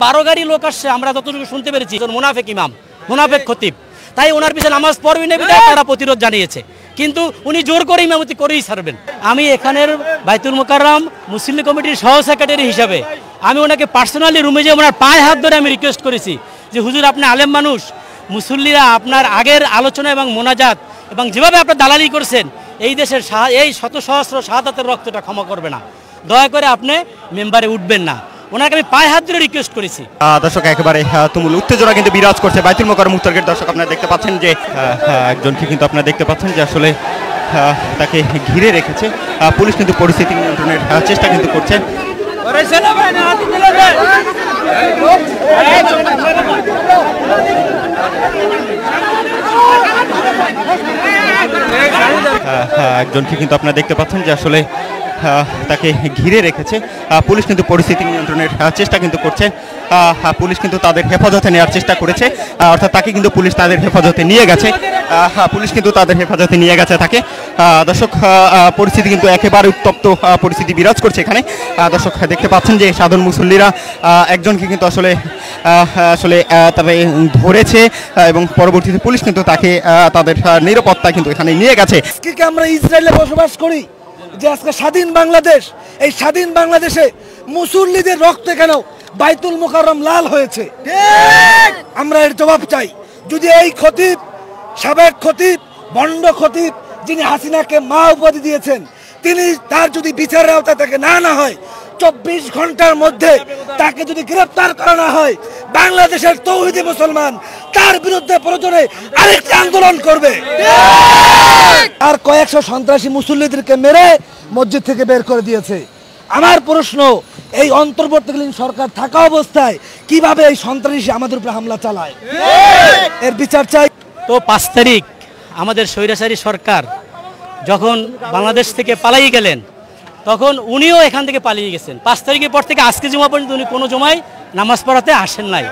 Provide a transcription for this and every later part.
12 গাড়ি লোক আসছে আমরা যতটুকু শুনতে পেরেছি মুনাফিক ইমাম মুনাফিক খতিব তাই ওনার পিছনে নামাজ পড়বেন না বিধায় তারা প্রতিরোধ জানিয়েছে কিন্তু উনি জোর করে ইমামতি করেই ছাড়বেন। আমি এখানের বাইতুল মুকাররম মুসলিম কমিটির সহ সেক্রেটারি হিসাবে আমি ওনাকে পার্সোনালি রুমে যে ওনার পায়ে হাত ধরে আমি রিকোয়েস্ট করেছি যে হুজুর আপনি আলেম মানুষ, মুসল্লিরা আপনার আগের আলোচনা এবং মোনাজাত এবং যেভাবে আপনার দালালি করছেন এই দেশের এই শত সহস্র শাহাদাতের রক্তটা ক্ষমা করবে না, দয়া করে আপনি মেম্বারে উঠবেন না। ওনাকে আমি পায়ে হাত ধরে রিকোয়েস্ট করেছি। দর্শক একেবারে তুমুল উত্তেজনা কিন্তু বিরাজ করছে বাইতুল মুকাররম মুক্তার গেট। দর্শক আপনারা দেখতে পাচ্ছেন যে একজনকে কিন্তু আপনারা দেখতে পাচ্ছেন যে আসলে তাকে ঘিরে রেখেছে পুলিশ, কিন্তু পরিস্থিতি নিয়ন্ত্রণের চেষ্টা কিন্তু করছে। একজনকে কিন্তু আপনারা দেখতে পাচ্ছেন যে আসলে তাকে ঘিরে রেখেছে পুলিশ, কিন্তু পরিস্থিতি নিয়ন্ত্রণের চেষ্টা কিন্তু করছে। পুলিশ কিন্তু তাদের হেফাজতে নেওয়ার চেষ্টা করেছে, অর্থাৎ তাকে কিন্তু পুলিশ তাদের হেফাজতে নিয়ে গেছে। পুলিশ কিন্তু তাদের হেফাজতে নিয়ে গেছে তাকে। দর্শক পরিস্থিতি কিন্তু একেবারে উত্তপ্ত পরিস্থিতি বিরাজ করছে এখানে। দর্শক দেখতে পাচ্ছেন যে সাধারণ মুসল্লিরা একজনকে কিন্তু আসলে তাকে ধরেছে এবং পরবর্তীতে পুলিশ কিন্তু তাকে তাদের নিরাপত্তা কিন্তু এখানে নিয়ে গেছে। আমরা ইসরায়েলে বসবাস করি যে আজকে স্বাধীন বাংলাদেশ, এই স্বাধীন বাংলাদেশে মুসল্লিদের রক্তে কেন বাইতুল মুকাররম লাল হয়েছে, আমরা এর জবাব চাই। যদি এই খতিব, সাবেক খতিব, বন্ড খতিব যিনি হাসিনাকে মা উপাধি দিয়েছেন, তিনি তার যদি বিচারের আওতায় তাকে না হয় 24 ঘন্টার মধ্যে তাকে যদি গ্রেফতার করা না হয়, বাংলাদেশের তৌহিদি মুসলমান তার বিরুদ্ধে প্রয়োজনে আরেকটি আন্দোলন করবে। আর কয়েকশো সন্ত্রাসী মুসল্লিদেরকে মেরে মসজিদ থেকে বের করে দিয়েছে। আমার প্রশ্ন, এই অন্তর্বর্তীকালীন সরকার থাকা অবস্থায় কিভাবে এই সন্ত্রাসী আমাদের উপরে হামলা চালায়, এর বিচার চাই। তো 5 তারিখ আমাদের স্বৈরাচারী সরকার যখন বাংলাদেশ থেকে পালিয়ে গেলেন তখন উনিও এখান থেকে পালিয়ে গেছেন। 5 তারিখের পর থেকে আজকে জুমা পর্যন্ত উনি কোনো জমায় নামাজ পড়াতে আসেন নাই।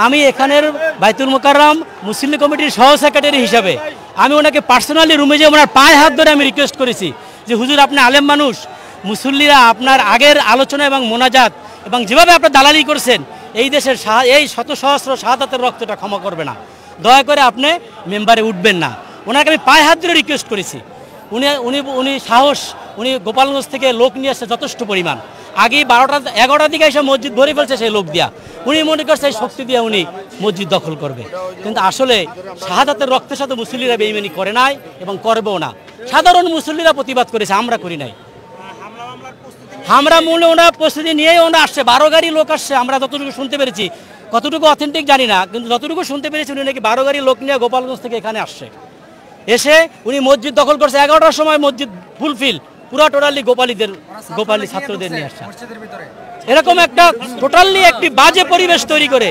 আমি এখানের বাইতুল মুকাররম মুসলিম কমিটির সহ সেক্রেটারি হিসাবে আমি ওনাকে পার্সোনালি রুমে যে ওনার পায়ে হাত ধরে আমি রিকোয়েস্ট করেছি যে হুজুর আপনি আলেম মানুষ, মুসল্লিরা আপনার আগের আলোচনা এবং মোনাজাত এবং যেভাবে আপনার দালালি করছেন এই দেশের এই শত সহস্র শাহাদাতের রক্তটা ক্ষমা করবে না, দয়া করে আপনি মেম্বারে উঠবেন না। ওনাকে আমি পায়ে হাত ধরে রিকোয়েস্ট করেছি। উনি সাহস, উনি গোপালগঞ্জ থেকে লোক নিয়ে আসছে যথেষ্ট পরিমাণ। আগে 11টার দিকে এসে মসজিদ ভরে ফেলছে সেই লোক দিয়া, উনি মনে করছে এই শক্তি দিয়ে উনি মসজিদ দখল করবে, কিন্তু আসলে শাহাদাতের রক্তের সাথে মুসল্লিরা বেঈমানি করে নাই এবং করবেও না। সাধারণ মুসল্লিরা প্রতিবাদ করেছে, আমরা করি নাই। আমরা মূলে ওনার প্রস্তুতি নিয়েই ওনা আসছে, 12 গাড়ি লোক আসছে আমরা যতটুকু শুনতে পেরেছি, কতটুকু অথেন্টিক জানি না, কিন্তু যতটুকু শুনতে পেরেছি উনি নাকি 12 গাড়ি লোক নিয়ে গোপালগঞ্জ থেকে এখানে আসছে। এসে উনি মসজিদ দখল করছে, 11টার সময় মসজিদ ফুলফিল পুরা টোটালি গোপালী ছাত্রদের নিয়ে আসছে। এরকম একটা টোটালি একটি বাজে পরিবেশ তৈরি করে।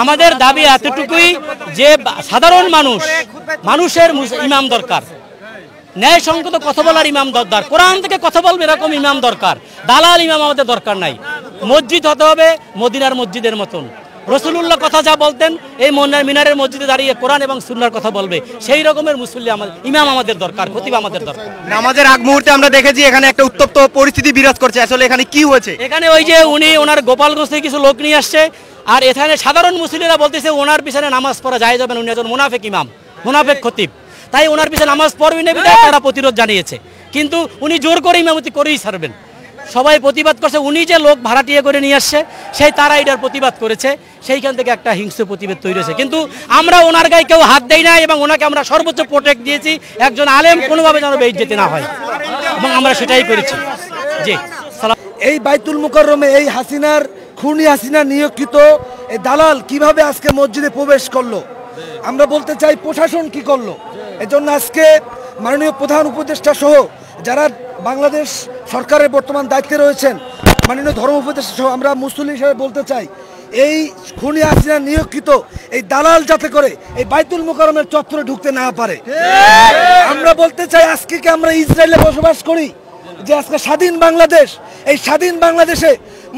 আমাদের দাবি এতটুকুই যে সাধারণ মানুষের ইমাম দরকার, ন্যায়সঙ্গত কথা বলার ইমাম দরকার, কোরআন থেকে কথা বলবে এরকম ইমাম দরকার, দালাল ইমাম আমাদের দরকার নাই। মসজিদ হতে হবে মদিনার মসজিদের মতন, রাসূলুল্লাহ কথা যা বলতেন এই মিনারের মসজিদে দাঁড়িয়ে কোরআন এবং সুন্নাহর কথা বলবে, সেই রকমের মুসল্লি ইমাম আমাদের দরকার, খতিব আমাদের দরকার। নামাজের আগ মুহূর্তে আমরা দেখেছি এখানে একটা উত্তপ্ত পরিস্থিতি বিরাজ করছে, আসলে এখানে কি হয়েছে? এখানে ওই যে উনি ওনার গোপালগঞ্জ থেকে কিছু লোক নিয়ে আসছে, আর এখানে সাধারণ মুসল্লিরা বলতেছে ওনার পিছনে নামাজ পড়া যায় যাবে না, উনি একজন মুনাফিক ইমাম মুনাফিক খতিব, তাই ওনার পিছনে নামাজ পড়বেন না বিধায় তারা প্রতিরোধ জানিয়েছে, কিন্তু উনি জোর করে ইমামতি করেই ছাড়বেন। সবাই প্রতিবাদ করছে, উনি যে লোক ভাড়াটিয়ে করে নিয়ে আসছে সেই তারা এটার প্রতিবাদ করেছে, সেইখান থেকে একটা হিংস্র প্রতিবাদ তৈরি হয়েছে। কিন্তু আমরা ওনার গায়ে কেউ হাত দেই না এবং ওনাকে আমরা সর্বোচ্চ প্রোটেক্ট দিয়েছি, একজন আলেম কোনোভাবে যেন বেইজ্জতি না হয়, এবং আমরা সেটাই করেছি। জি, এই বাইতুল মুকাররমে এই হাসিনার খুনি হাসিনা নিয়োজিত এই দালাল কিভাবে আজকে মসজিদে প্রবেশ করলো, আমরা বলতে চাই প্রশাসন কি করলো। এজন্য আজকে মাননীয় প্রধান উপদেষ্টা সহ যারা বাংলাদেশ সরকারের বর্তমান দায়িত্বে রয়েছেন, মাননীয় ধর্ম উপদেষ্টা সহ আমরা মুসলিম হিসেবে বলতে চাই এই খুনি হাসিনা নিয়োজিত এই দালাল যাতে করে এই বাইতুল মুকাররমের চত্বরে ঢুকতে না পারে। আমরা বলতে চাই আজকে আমরা ইসরায়েলে বসবাস করি যে আজকে স্বাধীন বাংলাদেশ, এই স্বাধীন বাংলাদেশে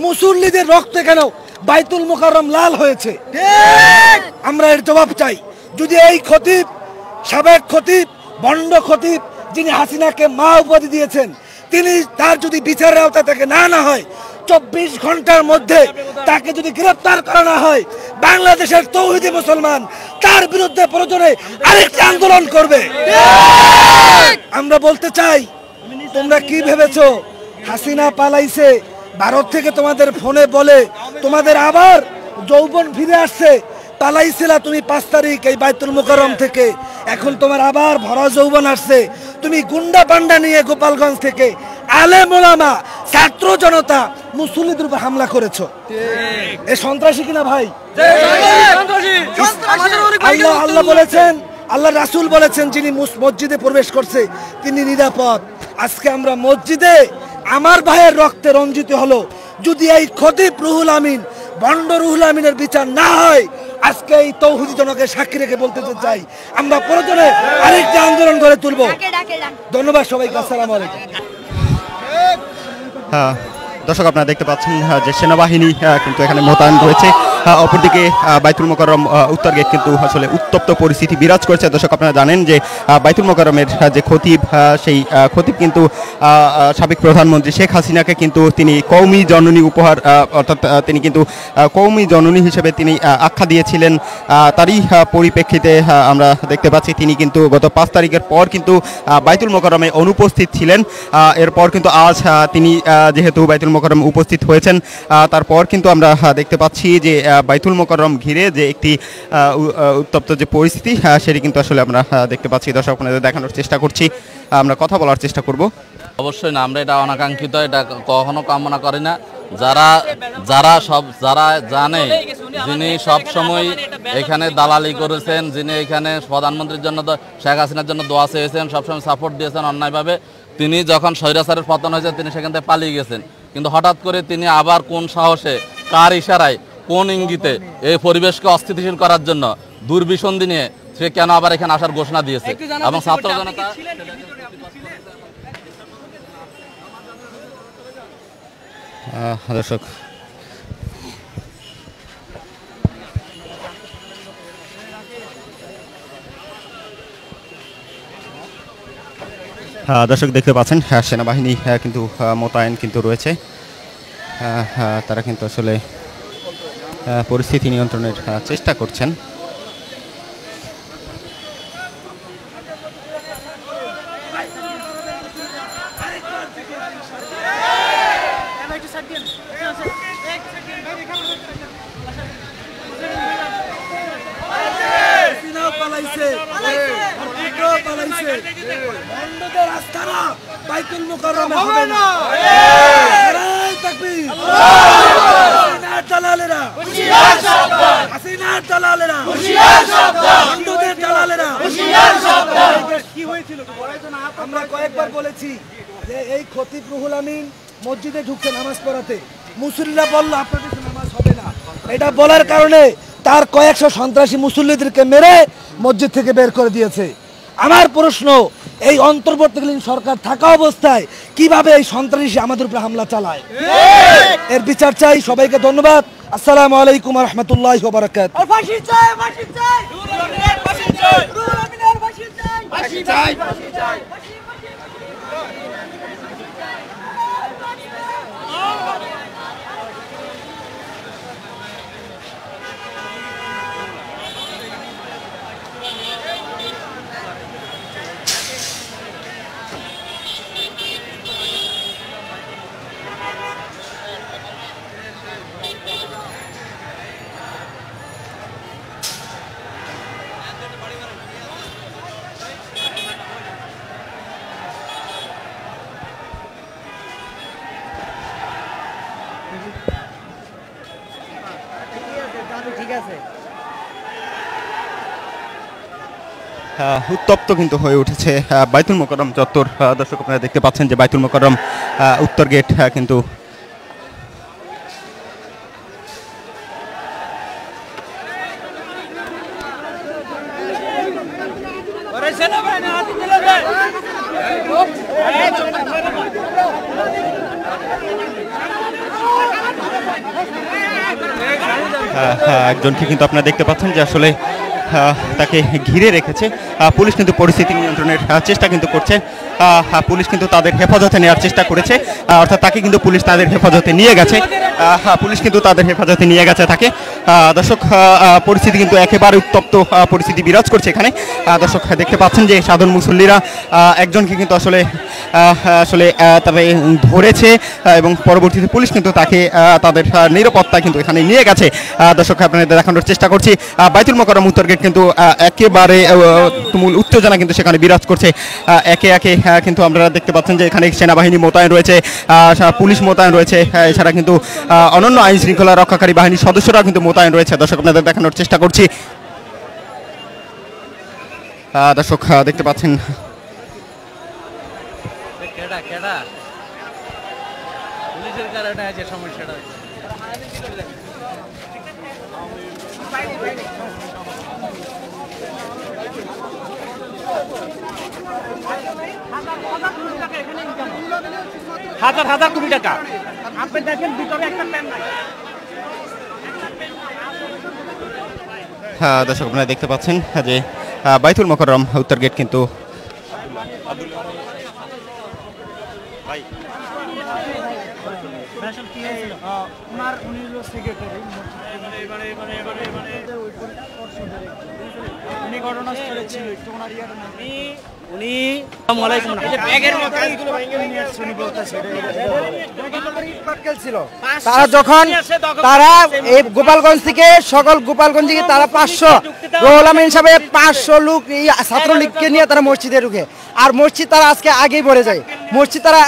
মুসল্লিদের রক্তে কেন বাইতুল মুকাররম লাল হয়েছে, আমরা এর জবাব চাই। যদি এই খতিব, সাবেক খতিব, বন্ড খতিব যিনি হাসিনাকে মা উপাধি দিয়েছেন, তিনি তার যদি বিচারের আওতায় তাকে না হয় 24 ঘন্টার মধ্যে তাকে যদি গ্রেফতার করা না হয়, বাংলাদেশের তৌহিদি মুসলমান তার বিরুদ্ধে প্রয়োজনে আরেকটি আন্দোলন করবে। আমরা বলতে চাই, তোমরা কি ভেবেছো হাসিনা পালাইছে, ভারত থেকে তোমাদের ফোনে বলে তোমাদের আবার যৌবন ফিরে আসছে? পালাইছিলা তুমি 5 তারিখ এই বাইতুল মুকাররম থেকে, এখন তোমার আবার ভরা যৌবন আসছে। তুমি গুন্ডা পান্ডা নিয়ে গোপালগঞ্জ থেকে আলেম ওলামা ছাত্র জনতা মুসল্লিদের উপর হামলা করেছো। এ সন্ত্রাসী কিনা ভাই? আল্লাহ বলেছেন, আল্লাহ রাসূল বলেছেন, যিনি মসজিদে প্রবেশ করছে তিনি নিরাপদ। আজকে আমরা মসজিদে আমার ভাইয়ের রক্তে রঞ্জিত হলো। যদি এই খতিব রুহুল আমিন, ভণ্ড রুহুল আমিনের বিচার না হয়, আজকে এই তৌহিদি জনকে সাক্ষী রেখে বলতে চাই, আমরা প্রয়োজনে আরেকটি আন্দোলন গড়ে তুলব। ধন্যবাদ সবাইকে, আসসালামু আলাইকুম। দর্শক, আপনারা দেখতে পাচ্ছেন যে সেনাবাহিনী কিন্তু এখানে মোতায়েন রয়েছে। অপরদিকে বাইতুল মোকাররম উত্তর গেট কিন্তু আসলে উত্তপ্ত পরিস্থিতি বিরাজ করছে। দর্শক, আপনারা জানেন যে বাইতুল মোকাররমের যে খতিব, সেই খতিব কিন্তু সাবেক প্রধানমন্ত্রী শেখ হাসিনাকে কিন্তু তিনি কওমি জননী উপহার, অর্থাৎ তিনি কিন্তু কওমি জননী হিসেবে তিনি আখ্যা দিয়েছিলেন। তারই পরিপ্রেক্ষিতে আমরা দেখতে পাচ্ছি তিনি কিন্তু গত 5 তারিখের পর কিন্তু বাইতুল মোকাররমে অনুপস্থিত ছিলেন। এরপর কিন্তু আজ তিনি যেহেতু বাইতুল মোকাররম উপস্থিত হয়েছেন, তারপর কিন্তু আমরা দেখতে পাচ্ছি যে বাইতুল মোকাররম ঘিরে যে একটি উত্তপ্ত যে পরিস্থিতি, সেটি কিন্তু আসলে আমরা দেখতে পাচ্ছি। দর্শক, আপনাদের দেখানোর চেষ্টা করছি, আমরা কথা বলার চেষ্টা করব। অবশ্যই না, আমরা এটা অনাকাঙ্ক্ষিত, এটা কখনো কামনা করি না। যারা জানে যিনি সব সময় এখানে দালালি করেছেন, যিনি এখানে প্রধানমন্ত্রীর জন্য, শেখ হাসিনার জন্য দোয়া চেয়েছেন, সবসময় সাপোর্ট দিয়েছেন অন্যায়ভাবে, তিনি যখন স্বৈরাচারের পতন হয়েছে তিনি সেখান থেকে পালিয়ে গেছেন। কিন্তু হঠাৎ করে তিনি আবার কোন সাহসে, কার ইশারায়, কোন ইঙ্গিতে এই পরিবেশকে অস্থিতিশীল করার জন্য দুর্বিসন্ধি নিয়ে সে কেন আবার এখানে আসার ঘোষণা দিয়েছে? এবং ছাত্র জনতা দর্শক, দর্শক দেখতে পাচ্ছেন সেনাবাহিনী কিন্তু মোতায়েন কিন্তু রয়েছে। তারা কিন্তু আসলে পরিস্থিতি নিয়ন্ত্রণের চেষ্টা করছেন। বাইতুল মুকাররমে হবে না। নারায়ে তাকবীর। হাসিনার দালালেরা হুঁশিয়ার সাবধান। হাসিনার দালালেরা হুঁশিয়ার সাবধান। হিন্দুদের দালালেরা হুঁশিয়ার সাবধান। কি হয়েছিল আমরা কয়েকবার বলেছি যে এই খতিব রুহুল আমিন মসজিদে ঢুকছে নামাজ পড়াতে, মুসল্লিরা বলল আপনাদের নামাজ হবে না। এটা বলার কারণে তার কয়েকশো সন্ত্রাসী মুসল্লিদেরকে মেরে মসজিদ থেকে বের করে দিয়েছে। আমার প্রশ্ন, এই অন্তর্বর্তীকালীন সরকার থাকা অবস্থায় কিভাবে এই সন্ত্রাসী আমাদের উপরে হামলা চালায়? এর বিচার চাই। সবাইকে ধন্যবাদ। আসসালামু আলাইকুম ওয়া রাহমাতুল্লাহি ওয়া বারাকাতুহু। ফাঁসি চাই, ফাঁসি চাই, রুহুল আমিনের ফাঁসি চাই, রুহুল আমিনের ফাঁসি চাই, ফাঁসি চাই, ফাঁসি চাই। উত্তপ্ত কিন্তু হয়ে উঠেছে বাইতুল মোকাররম চত্বর। দর্শক, আপনারা দেখতে পাচ্ছেন যে বাইতুল মোকাররম উত্তর গেট কিন্তু একজনকে কিন্তু আপনারা দেখতে পাচ্ছেন যে আসলে তাকে ঘিরে রেখেছে। পুলিশ কিন্তু পরিস্থিতি নিয়ন্ত্রণের চেষ্টা কিন্তু করছে। পুলিশ কিন্তু তাদের হেফাজতে নেওয়ার চেষ্টা করেছে, অর্থাৎ তাকে কিন্তু পুলিশ তাদের হেফাজতে নিয়ে গেছে। পুলিশ কিন্তু তাদের হেফাজতে নিয়ে গেছে তাকে। দর্শক, পরিস্থিতি কিন্তু একেবারে উত্তপ্ত পরিস্থিতি বিরাজ করছে এখানে। দর্শক দেখতে পাচ্ছেন যে সাধারণ মুসল্লিরা একজনকে কিন্তু আসলে তবে ধরেছে এবং পরবর্তীতে পুলিশ কিন্তু তাকে তাদের নিরাপত্তা কিন্তু এখানে নিয়ে গেছে। দর্শক, আপনাদের দেখানোর চেষ্টা করছি বাইতুল মোকাররম উত্তর গেট কিন্তু একেবারে তুমুল উত্তেজনা কিন্তু সেখানে বিরাজ করছে। একে একে কিন্তু আপনারা দেখতে পাচ্ছেন যে এখানে সেনাবাহিনী মোতায়েন রয়েছে, পুলিশ মোতায়েন রয়েছে, এছাড়া কিন্তু অনন্য আইন শৃঙ্খলা রক্ষাকারী বাহিনীর সদস্যরা কিন্তু মোতায়েন রয়েছে। দর্শক, আপনাদের দেখানোর চেষ্টা করছি। দর্শক দেখতে পাচ্ছেন হাজার হাজার কোটি টাকা আপনি দেখেন ভিতরে একটা প্যান নাই। দর্শক, আপনারা দেখতে পাচ্ছেন যে বাইতুল মোকাররম উত্তর গেট কিন্তু তারা যখন তারা এই গোপালগঞ্জ থেকে গোপালগঞ্জ থেকে তারা 500 রুহুল আমিন সাহেব 500 লোক ছাত্রলীগকে নিয়ে তারা মসজিদে ঢুকে, আর মসজিদ তারা আজকে আগেই ভরে যায়। মসজিদ তারা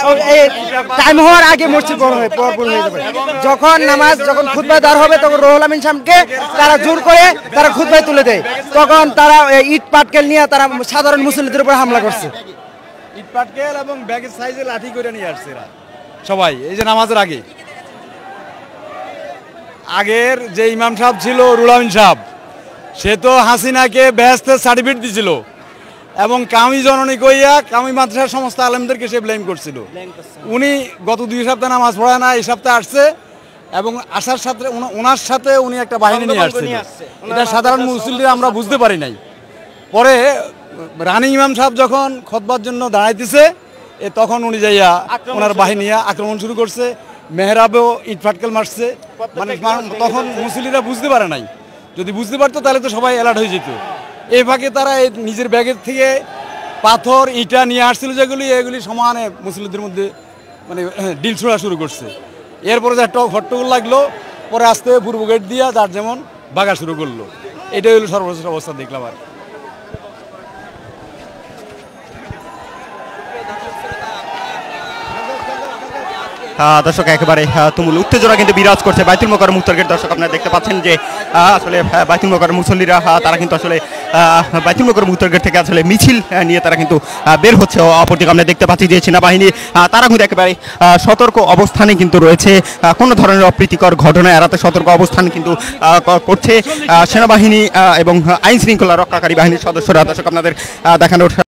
টাইম হওয়ার আগে মসজিদ পূর্ণ হয়ে যাবে। যখন খুতবায় দাঁড় হবে তখন রুহুল আমিন সাহেবকে তারা জোর করে তারা খুতবায় তুলে দেয়। তখন তারা ইট পাটকেল নিয়ে তারা সাধারণ মুসল্লিদের উপর হামলা করছে। ইট পাটকেল এবং ব্যাগের সাইজে লাঠি করে নিয়ে আসছে এরা সবাই। এই যে নামাজের আগের যে ইমাম সাহেব ছিল রুহুল আমিন সাহেব, সে তো হাসিনাকে বেহেশতের সার্টিফিকেট দিছিল এবং কামি জননী কইয়া কামি মাদ্রাসার সমস্ত আলেমদেরকে সে ব্লেম করছিল। উনি গত 2 সপ্তাহ নামাজ পড়ায় না, এই সপ্তাহে আসছে এবং আসার সাথে ওনার সাথে উনি একটা বাহিনী নিয়ে আসছে। এটা সাধারণ মুসল্লিরা আমরা বুঝতে পারি নাই। পরে রানী ইমাম সাহেব যখন খুতবার জন্য দাঁড়াইতেছে, তখন উনি যাইয়া ওনার বাহিনী আক্রমণ শুরু করছে। মেহরাবেও ইট ফাটকেল মারছে। মানে তখন মুসল্লিরা বুঝতে পারে নাই। যদি বুঝতে পারতো তাহলে তো সবাই অ্যালার্ট হয়ে যেত। এই ফাঁকে তারা নিজের ব্যাগের থেকে পাথর ইটা নিয়ে আসছিল, এগুলি সমানে মুসল্লিদের মধ্যে মানে ডিল ছোড়া শুরু করছে। এরপরে যা হট্টগোল লাগলো, পরে আস্তে পূর্ব গেট দিয়া যার যেমন বাগা শুরু করলো। এটাই হলো সর্বশেষ অবস্থা দেখলাম। আর দর্শক, একেবারে তুমুল উত্তেজনা কিন্তু বিরাজ করছে বাইতুল মোকাররম উত্তর গেট। দর্শক, আপনারা দেখতে পাচ্ছেন যে আসলে বাইতুল মোকাররম মুসল্লিরা তারা কিন্তু আসলে বাইতুল মোকাররম উত্তর গেট থেকে আসলে মিছিল নিয়ে তারা কিন্তু বের হচ্ছে। অপরদিকে আমরা দেখতে পাচ্ছি যে সেনাবাহিনী তারা কিন্তু একেবারে সতর্ক অবস্থানে কিন্তু রয়েছে। কোনো ধরনের অপ্রীতিকর ঘটনা এড়াতে সতর্ক অবস্থান কিন্তু করছে সেনাবাহিনী এবং আইন শৃঙ্খলা রক্ষাকারী বাহিনীর সদস্যরা। দর্শক, আপনাদের দেখানোর